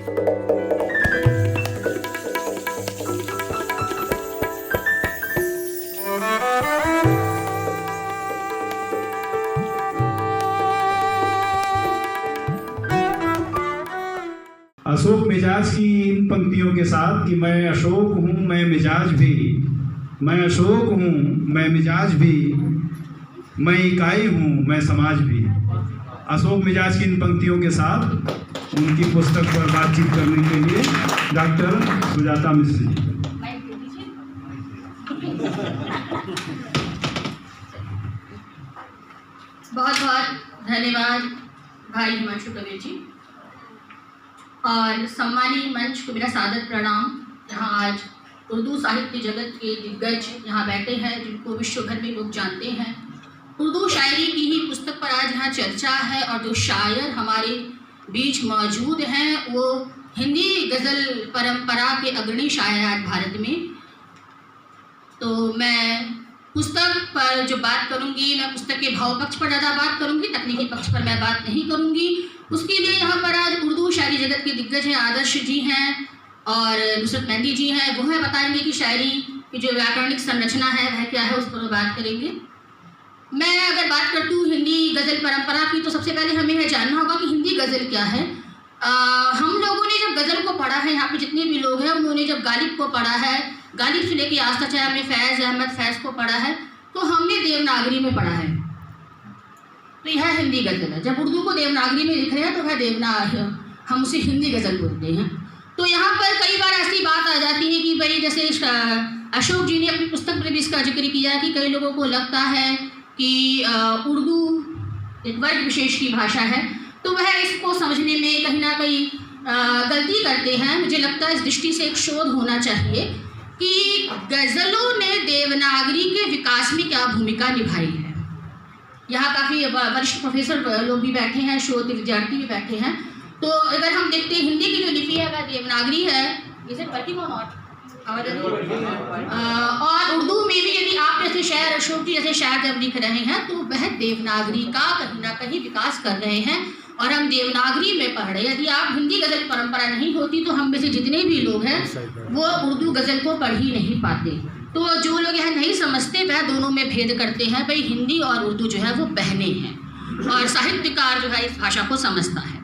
अशोक मिजाज की इन पंक्तियों के साथ कि मैं अशोक हूँ मैं मिजाज भी, मैं अशोक हूँ मैं मिजाज भी, मैं इकाई हूँ मैं समाज भी। अशोक मिजाज की इन पंक्तियों के साथ उनकी पुस्तक पर बातचीत करने के लिए डॉक्टर सुजाता मिश्र जी। बहुत बहुत धन्यवाद भाई हिमांशु कबीर जी। और सम्मानी मंच को मेरा सादर प्रणाम। यहाँ आज उर्दू साहित्य जगत के दिग्गज यहाँ बैठे हैं जिनको विश्व भर में लोग जानते हैं। उर्दू शायरी की ही पुस्तक पर आज यहाँ चर्चा है और जो शायर हमारे बीच मौजूद हैं वो हिंदी गज़ल परंपरा के अग्रणी शायर आज भारत में। तो मैं पुस्तक पर जो बात करूंगी, मैं पुस्तक के भाव पक्ष पर ज़्यादा बात करूंगी, तकनीकी पक्ष पर मैं बात नहीं करूंगी। उसके लिए यहाँ पर आज उर्दू शायरी जगत के दिग्गज हैं, आदर्श जी हैं और नुसरत मेहंदी जी हैं। वो है बताएंगे कि शायरी की जो व्याकरणिक संरचना है वह क्या है, उस पर बात करेंगे। मैं अगर बात करती हूँ हिंदी गज़ल परंपरा की, तो सबसे पहले हमें यह जानना होगा कि हिंदी गज़ल क्या है। हम लोगों ने जब गज़ल को पढ़ा है, यहाँ पे जितने भी लोग हैं उन्होंने जब गालिब को पढ़ा है, गालिब से लेके आज तक चाहे हमने फैज़ अहमद फैज़ को पढ़ा है, तो हमने देवनागरी में पढ़ा है। तो यह हिंदी गज़ल है। जब उर्दू को देवनागरी में लिख रहे हैं तो वह हम उसे हिंदी गज़ल बोलते हैं। तो यहाँ पर कई बार ऐसी बात आ जाती है कि भाई जैसे अशोक जी ने अपनी पुस्तक में भी इसका जिक्र किया कि कई लोगों को लगता है कि उर्दू एक वर्ग विशेष की भाषा है, तो वह इसको समझने में कहीं ना कहीं गलती करते हैं। मुझे लगता है इस दृष्टि से एक शोध होना चाहिए कि गज़लों ने देवनागरी के विकास में क्या भूमिका निभाई है। यहाँ काफ़ी वरिष्ठ प्रोफेसर लोग भी बैठे हैं, शोध विद्यार्थी भी बैठे हैं। तो अगर हम देखते हैं हिंदी की जो लिपि है वह देवनागरी है। इसे वर्किंग और नॉट और उर्दू में भी यदि आप जैसे शायर अशोक जी जैसे शायर जब लिख रहे हैं तो वह देवनागरी का कहीं ना कहीं विकास कर रहे हैं और हम देवनागरी में पढ़ रहे हैं। यदि आप हिंदी गज़ल परंपरा नहीं होती तो हम में से जितने भी लोग हैं वो उर्दू गज़ल को पढ़ ही नहीं पाते। तो जो लोग यह नहीं समझते वह दोनों में भेद करते हैं। भाई हिंदी और उर्दू जो है वो बहने हैं और साहित्यकार जो है इस भाषा को समझता है।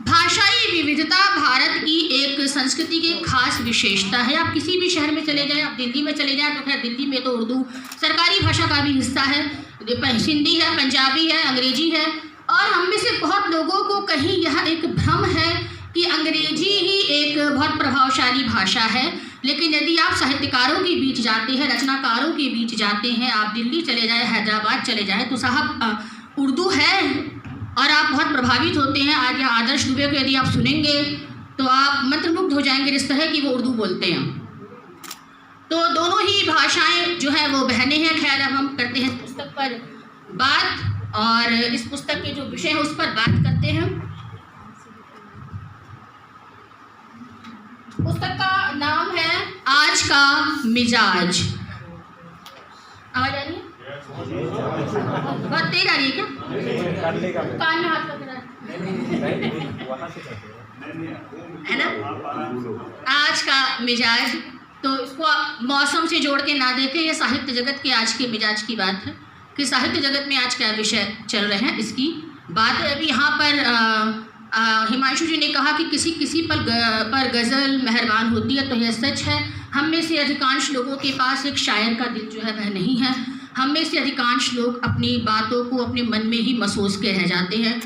भाषाई विविधता भारत की एक संस्कृति की खास विशेषता है। आप किसी भी शहर में चले जाएं, आप दिल्ली में चले जाएं, तो खैर दिल्ली में तो उर्दू सरकारी भाषा का भी हिस्सा है, हिंदी है, पंजाबी है, अंग्रेजी है। और हम में से बहुत लोगों को कहीं यह एक भ्रम है कि अंग्रेजी ही एक बहुत प्रभावशाली भाषा है। लेकिन यदि आप साहित्यकारों के बीच जाते हैं, रचनाकारों के बीच जाते हैं, आप दिल्ली चले जाएँ, हैदराबाद चले जाएँ, तो साहब उर्दू है और आप बहुत प्रभावित होते हैं। आज यहाँ आदर्श दुबे को यदि आप सुनेंगे तो आप मंत्रमुग्ध हो जाएंगे इस तरह की वो उर्दू बोलते हैं। तो दोनों ही भाषाएं जो है वो बहने हैं। खैर अब हम करते हैं पुस्तक पर बात और इस पुस्तक के जो विषय है उस पर बात करते हैं। पुस्तक का नाम है आज का मिजाज। आवाज आ रही है? बहुत तेज आ रही है क्या? कान में हाथ पकड़ा है ना? आज का मिजाज, तो इसको मौसम से जोड़ के ना देखें, ये साहित्य जगत के आज के मिजाज की बात है कि साहित्य जगत में आज क्या विषय चल रहे हैं इसकी बात है। अभी यहाँ पर हिमांशु जी ने कहा कि किसी किसी पर गज़ल मेहरबान होती है, तो यह सच है। हम में से अधिकांश लोगों के पास एक शायर का दिल जो है वह नहीं है। हम में से अधिकांश लोग अपनी बातों को अपने मन में ही महसूस के रह जाते हैं,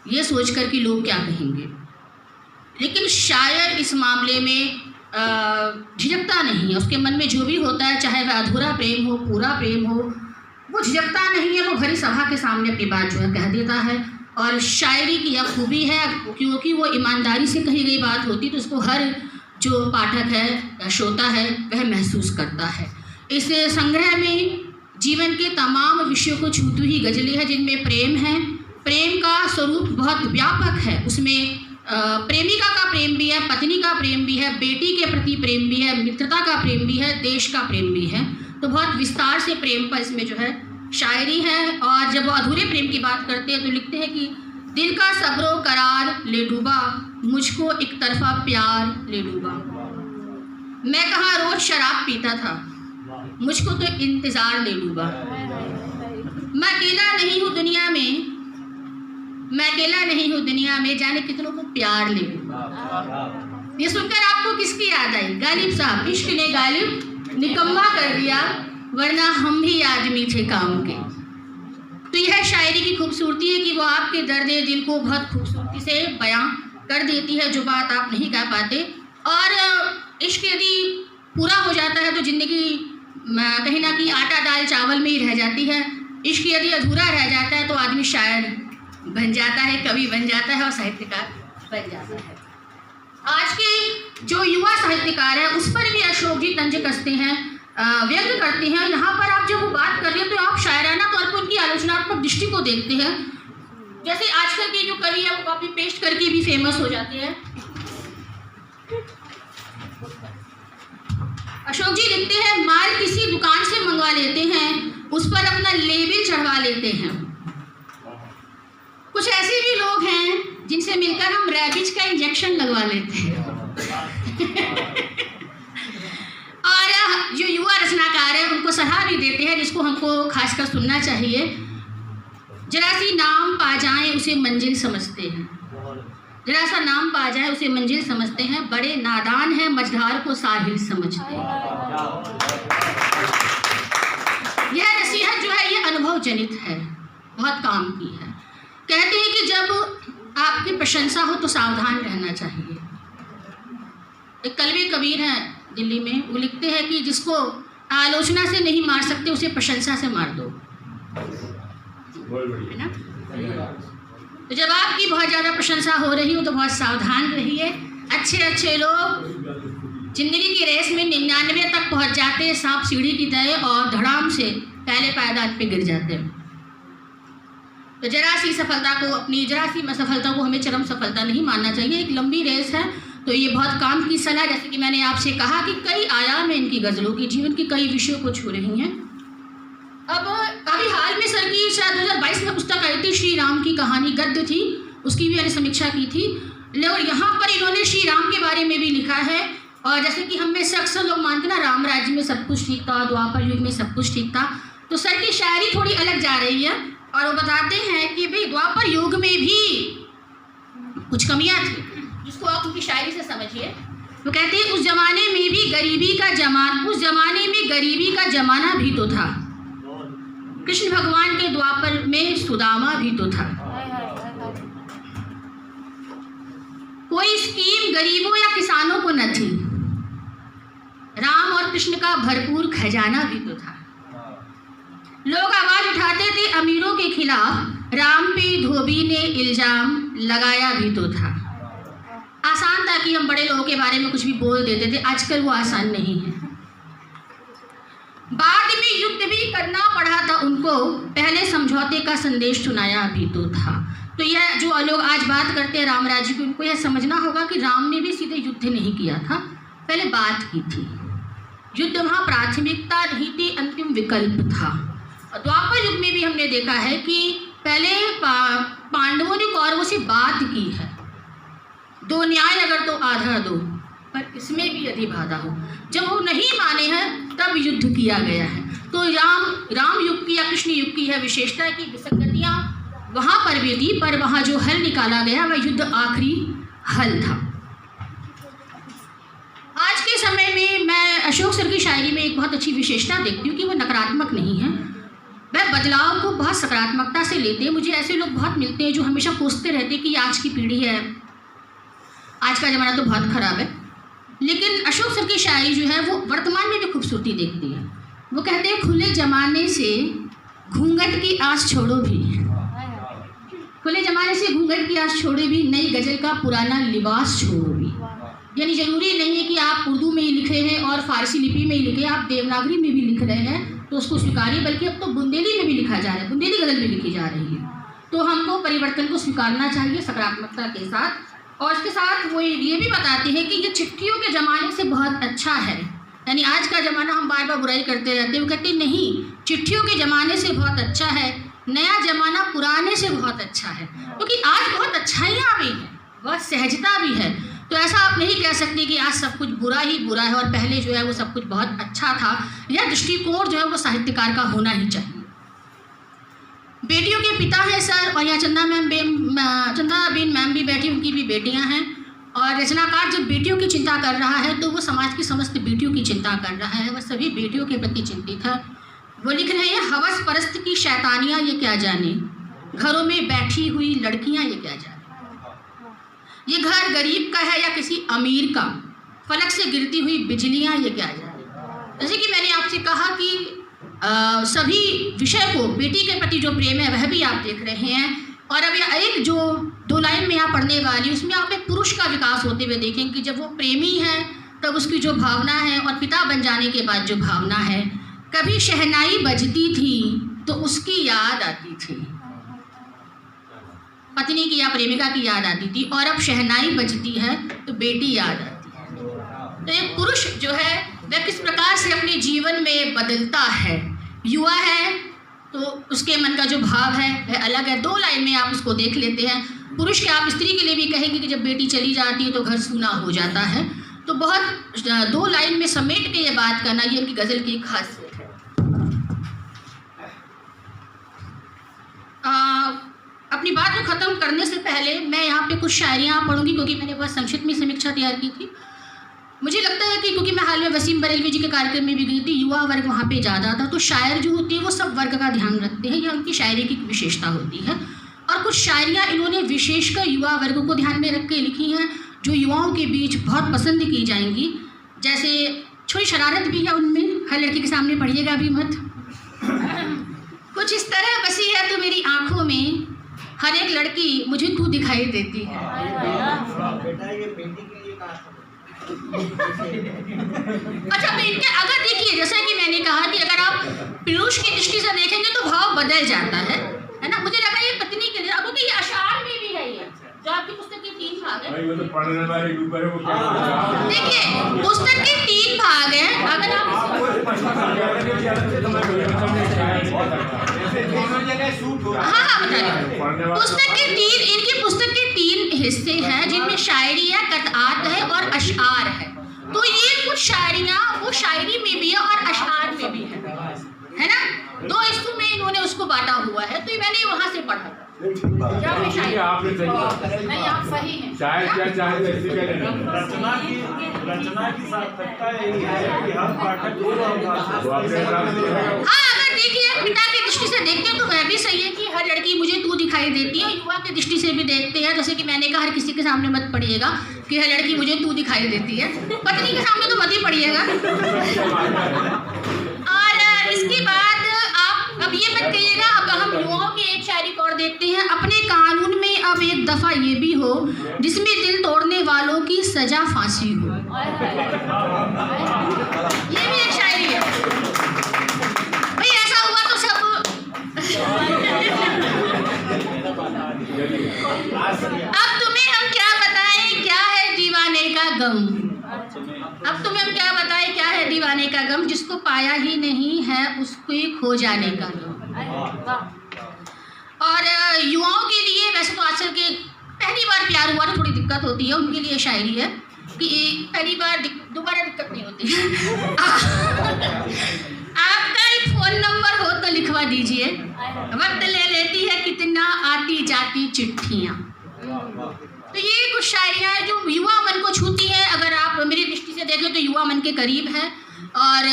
ये सोचकर कि लोग क्या कहेंगे। लेकिन शायर इस मामले में झिझकता नहीं है। उसके मन में जो भी होता है, चाहे वह अधूरा प्रेम हो, पूरा प्रेम हो, वो झिझकता नहीं है। वो भरी सभा के सामने अपनी बात जो है कह देता है। और शायरी की यह खूबी है क्योंकि वो ईमानदारी से कही गई बात होती तो उसको हर जो पाठक है या श्रोता है वह महसूस करता है। इस संग्रह में जीवन के तमाम विषयों को छूती हुई गज़लें हैं जिनमें प्रेम है। प्रेम का स्वरूप बहुत व्यापक है। उसमें प्रेमिका का प्रेम भी है, पत्नी का प्रेम भी है, बेटी के प्रति प्रेम भी है, मित्रता का प्रेम भी है, देश का प्रेम भी है। तो बहुत विस्तार से प्रेम पर इसमें जो है शायरी है। और जब वो अधूरे प्रेम की बात करते हैं तो लिखते हैं कि दिल का सब्रो करार ले डूबा, मुझको एक तरफा प्यार ले डूबा। मैं कहाँ रोज शराब पीता था, मुझको तो इंतज़ार ले डूबा। मैं अकेला नहीं हूँ दुनिया में, मैं अकेला नहीं हूँ दुनिया में, जाने कितनों को प्यार ले डूबा। ये सुनकर आपको किसकी याद आई? गालिब साहब। इश्क ने गालिब निकम्मा कर दिया, वरना हम भी आदमी थे काम के। तो यह शायरी की खूबसूरती है कि वो आपके दर्द दिल को बहुत खूबसूरती से बयां कर देती है, जो बात आप नहीं कह पाते। और इश्क यदि पूरा हो जाता है तो ज़िंदगी कहीं ना कहीं आटा दाल चावल में ही रह जाती है। इश्क यदि अधूरा रह जाता है तो आदमी शायर बन जाता है, कवि बन जाता है और साहित्यकार बन जाता है। आज के जो युवा साहित्यकार हैं उस पर भी अशोक जी तंज कसते हैं, व्यक्त करते हैं। यहाँ पर आप जब वो बात कर रहे हैं तो आप शायराना तौर पर उनकी आलोचनात्मक दृष्टि को देखते हैं। जैसे आजकल के जो कवि है वो कॉपी पेस्ट करके भी फेमस हो जाते हैं। अशोक जी लिखते हैं, माल किसी दुकान से मंगवा लेते हैं, उस पर अपना लेबल चढ़वा लेते हैं। कुछ ऐसे भी लोग हैं जिनसे मिलकर हम रैबिज का इंजेक्शन लगवा लेते हैं। और जो युवा रचनाकार हैं उनको सलाह भी देते हैं, जिसको हमको खासकर सुनना चाहिए। जरा सी नाम पा जाएं उसे मंजिल समझते हैं, जरा सा नाम पा जाए उसे मंजिल समझते हैं, बड़े नादान हैं मझधार को साहिल समझते हैं। यह नसीहत जो है ये अनुभव जनित है, बहुत काम की है। कहते हैं कि जब आपकी प्रशंसा हो तो सावधान रहना चाहिए। एक कलवी कबीर हैं दिल्ली में, वो लिखते हैं कि जिसको आलोचना से नहीं मार सकते उसे प्रशंसा से मार दो, है ना। तो जब आपकी बहुत ज़्यादा प्रशंसा हो रही हो तो बहुत सावधान रहिए। अच्छे अच्छे लोग जिंदगी की रेस में 99 तक पहुंच जाते हैं, सांप सीढ़ी की तरह, और धड़ाम से पहले पायदान पे गिर जाते हैं। तो जरा सी सफलता को, अपनी जरा सी असफलता को हमें चरम सफलता नहीं मानना चाहिए। एक लंबी रेस है, तो ये बहुत काम की सलाह। जैसे कि मैंने आपसे कहा कि कई आयाम हैं इनकी गज़लों की, जीवन के कई विषयों को छू रही हैं। अब अभी हाल में सर की शायद 2022 में पुस्तक आई थी, श्री राम की कहानी, गद्य थी, उसकी भी मैंने समीक्षा की थी। और यहाँ पर इन्होंने श्री राम के बारे में भी लिखा है। और जैसे कि हम में से अक्सर लोग मानते ना, राम राज्य में सब कुछ ठीक था, द्वापर युग में सब कुछ ठीक था, तो सर की शायरी थोड़ी अलग जा रही है। और वो बताते हैं कि भाई द्वापर युग में भी कुछ कमियाँ थी, जिसको आप उनकी शायरी से समझिए। वो कहते हैं उस जमाने में भी गरीबी का जमाना, उस जमाने में गरीबी का जमाना भी तो था, कृष्ण भगवान के द्वापर में सुदामा भी तो था, कोई स्कीम गरीबों या किसानों को न थी, राम और कृष्ण का भरपूर खजाना भी तो था। लोग आवाज उठाते थे अमीरों के खिलाफ, राम पे धोबी ने इल्जाम लगाया भी तो था। आसान था कि हम बड़े लोगों के बारे में कुछ भी बोल देते थे, आजकल वो आसान नहीं है। बाद में युद्ध भी करना पड़ा था उनको, पहले समझौते का संदेश सुनाया भी तो था। तो यह जो लोग आज बात करते हैं राम राज्य की, उनको यह समझना होगा कि राम ने भी सीधे युद्ध नहीं किया था, पहले बात की थी। युद्ध वहाँ प्राथमिकता नहीं थी, अंतिम विकल्प था। द्वापर युग में भी हमने देखा है कि पहले पांडवों ने कौरवों से बात की है, दो न्याय अगर तो आधा दो, पर इसमें भी यदि बाधा हो, जब वो नहीं माने हैं तब युद्ध किया गया है। तो राम युग की या कृष्ण युग की है विशेषता की विसंगतियाँ वहाँ पर भी थी, पर वहाँ जो हल निकाला गया वह युद्ध आखिरी हल था। आज के समय में मैं अशोक सर की शायरी में एक बहुत अच्छी विशेषता देखती हूँ कि वह नकारात्मक नहीं है, वह बदलाव को बहुत सकारात्मकता से लेते हैं। मुझे ऐसे लोग बहुत मिलते हैं जो हमेशा कोसते रहते हैं कि आज की पीढ़ी है, आज का ज़माना तो बहुत ख़राब है, लेकिन अशोक सर की शायरी जो है वो वर्तमान में भी खूबसूरती देखती है। वो कहते हैं खुले ज़माने से घूंघट की आस छोड़ो भी, खुले ज़माने से घूंघट की आस छोड़ो भी, नई गज़ल का पुराना लिबास छोड़ो भी। यानी ज़रूरी नहीं है कि आप उर्दू में ही लिखे हैं और फारसी लिपि में ही लिखे, आप देवनागरी में भी लिख रहे हैं तो उसको स्वीकारिए, बल्कि अब तो बुंदेली में भी लिखा जा रहा है, बुंदेली गज़ल भी लिखी जा रही है। तो हमको परिवर्तन को स्वीकारना चाहिए सकारात्मकता के साथ। और इसके साथ वो ये भी बताते हैं कि ये चिट्ठियों के ज़माने से बहुत अच्छा है। यानी आज का ज़माना हम बार बार बुराई करते रहते हैं, वो कहते हैं नहीं, चिट्ठियों के ज़माने से बहुत अच्छा है, नया जमाना पुराने से बहुत अच्छा है, क्योंकि आज बहुत अच्छाइयाँ भी हैं, बहुत सहजता भी है। तो ऐसा आप नहीं कह सकते कि आज सब कुछ बुरा ही बुरा है और पहले जो है वो सब कुछ बहुत अच्छा था। यह दृष्टिकोण जो है वो साहित्यकार का होना ही चाहिए। बेटियों के पिता हैं सर, और यहाँ चंद्राबेन मैम भी बैठी, उनकी भी बेटियाँ हैं। और रचनाकार जब बेटियों की चिंता कर रहा है तो वो समाज की समस्त बेटियों की चिंता कर रहा है, वह सभी बेटियों के प्रति चिंतित है। वो लिख रहे हैं, हवस परस्त की शैतानियाँ ये क्या जाने, घरों में बैठी हुई लड़कियाँ ये क्या जाने, ये घर गरीब का है या किसी अमीर का, फलक से गिरती हुई बिजलियाँ ये क्या जाने। जैसे कि मैंने आपसे कहा कि सभी विषय को, बेटी के प्रति जो प्रेम है वह भी आप देख रहे हैं। और अब एक जो 2 लाइन में यहाँ पढ़ने वाली, उसमें आप एक पुरुष का विकास होते हुए देखेंगे कि जब वो प्रेमी है तब उसकी जो भावना है, और पिता बन जाने के बाद जो भावना है। कभी शहनाई बजती थी तो उसकी याद आती थी, पत्नी की या प्रेमिका की याद आती थी, और अब शहनाई बजती है तो बेटी याद आती है। तो एक पुरुष जो है वह किस प्रकार से अपने जीवन में बदलता है। युवा है तो उसके मन का जो भाव है वह अलग है। 2 लाइन में आप उसको देख लेते हैं। पुरुष के आप स्त्री के लिए भी कहेंगे कि जब बेटी चली जाती है तो घर सूना हो जाता है। तो बहुत 2 लाइन में समेट के ये बात करना, ये इनकी गज़ल की एक खासियत है। अपनी बात को ख़त्म करने से पहले मैं यहाँ पे कुछ शायरियाँ पढ़ूंगी, क्योंकि मैंने बहुत संक्षिप्त में समीक्षा तैयार की थी। मुझे लगता है कि क्योंकि मैं हाल में वसीम बरेलवी जी के कार्यक्रम में भी गई थी, युवा वर्ग वहाँ पे ज़्यादा था, तो शायर जो होते हैं वो सब वर्ग का ध्यान रखते हैं, यह उनकी शायरी की विशेषता होती है। और कुछ शायरियाँ इन्होंने विशेषकर युवा वर्ग को ध्यान में रख के लिखी हैं, जो युवाओं के बीच बहुत पसंद की जाएंगी। जैसे थोड़ी शरारत भी है उनमें, हर लड़की के सामने पढ़िएगा भी मत। कुछ इस तरह बसी है तो मेरी आँखों में, हर एक लड़की मुझे तू दिखाई देती है। अच्छा, तो इनके अगर देखिए, जैसा कि मैंने कहा कि अगर आप पुरुष की दृष्टि से देखेंगे तो भाव बदल जाता है ना। मुझे लगा ये पत्नी के लिए, अब तो ये अशार में भी है, ये जो आपकी पुस्तक के 3 भाग हैं। वो तो पढ़ने वाले ऊपर है, वो क्या देखिए, पुस्तक के 3 भाग हैं। अगर आप हाँ बता रही, पुस्तक के 3, इनकी पुस्तक के 3 हिस्से हैं, जिनमें शायरी है, कतआत है और अशआर है। तो ये कुछ शायरियाँ वो शायरी में भी है और अशआर में भी है ना। 2 हिस्सों में इन्होंने उसको बांटा हुआ है। तो मैंने वहाँ से पढ़ा था। नहीं, आप सही हैं। रचना की सार्थकता यही है कि हर पाठक अगर देखिए पिता की दृष्टि से देखते हैं तो वह भी सही है कि हर लड़की मुझे तू दिखाई देती है। युवा की दृष्टि से भी देखते हैं, जैसे कि मैंने कहा, हर किसी के सामने मत पढ़िएगा कि हर लड़की मुझे तू दिखाई देती है, पत्नी के सामने तो मत ही पढ़िएगा। और इसके बाद आप अब ये मत कहिएगा, अब हम युवाओं की एक शायरी को और देखते हैं। अपने कानून में अब एक दफ़ा ये भी हो जिसमें दिल तोड़ने वालों की सजा फांसी हो। ये भी एक शायरी है भाई। ऐसा हुआ तो सब अब तुम्हें हम क्या बताएं क्या है दीवाने का गम। अब तुम्हें हम क्या बताएं क्या है दीवाने का गम, जिसको पाया ही नहीं है उसको खो जाने का गम। और युवाओं के लिए वैसे तो आजकल के पहली बार प्यार हुआ तो थोड़ी दिक्कत होती है, उनके लिए शायरी है कि पहली बार दोबारा दिक्कत नहीं होती है। आपका एक फ़ोन नंबर हो तो लिखवा दीजिए, वक्त ले लेती है कितना आती जाती चिट्ठियाँ। तो ये कुछ शायरियाँ हैं जो युवा मन को छूती हैं। अगर आप मेरी दृष्टि से देखें तो युवा मन के करीब है, और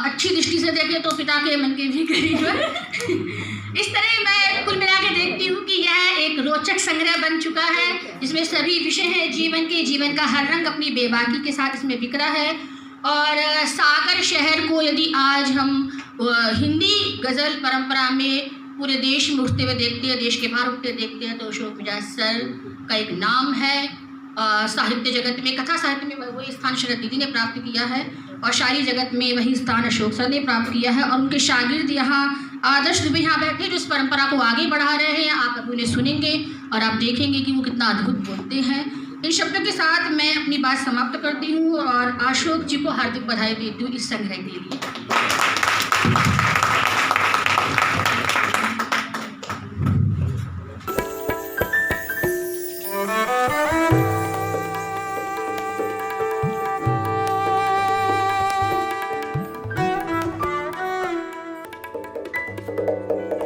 अच्छी दृष्टि से देखें तो पिता के मन के भी करीब है। इस तरह मैं कुल मिला के देखती हूँ कि यह एक रोचक संग्रह बन चुका है, जिसमें सभी विषय हैं जीवन के, जीवन का हर रंग अपनी बेबाकी के साथ इसमें बिखरा है। और सागर शहर को यदि आज हम हिंदी गज़ल परंपरा में पूरे देश में उठते हुए देखते हैं, देश के बाहर उठते देखते हैं, तो अशोक मिजाज सर का एक नाम है। साहित्य जगत में, कथा साहित्य में वही स्थान शरद दीदी ने प्राप्त किया है, और शायरी जगत में वही स्थान अशोक सर ने प्राप्त किया है। और उनके शागिर्द यहाँ आदर्श दुबे यहाँ बैठे जो इस परंपरा को आगे बढ़ा रहे हैं। आप अभी उन्हें सुनेंगे और आप देखेंगे कि वो कितना अद्भुत बोलते हैं। इन शब्दों के साथ मैं अपनी बात समाप्त करती हूँ और अशोक जी को हार्दिक बधाई देती हूँ इस संग्रह के लिए। है।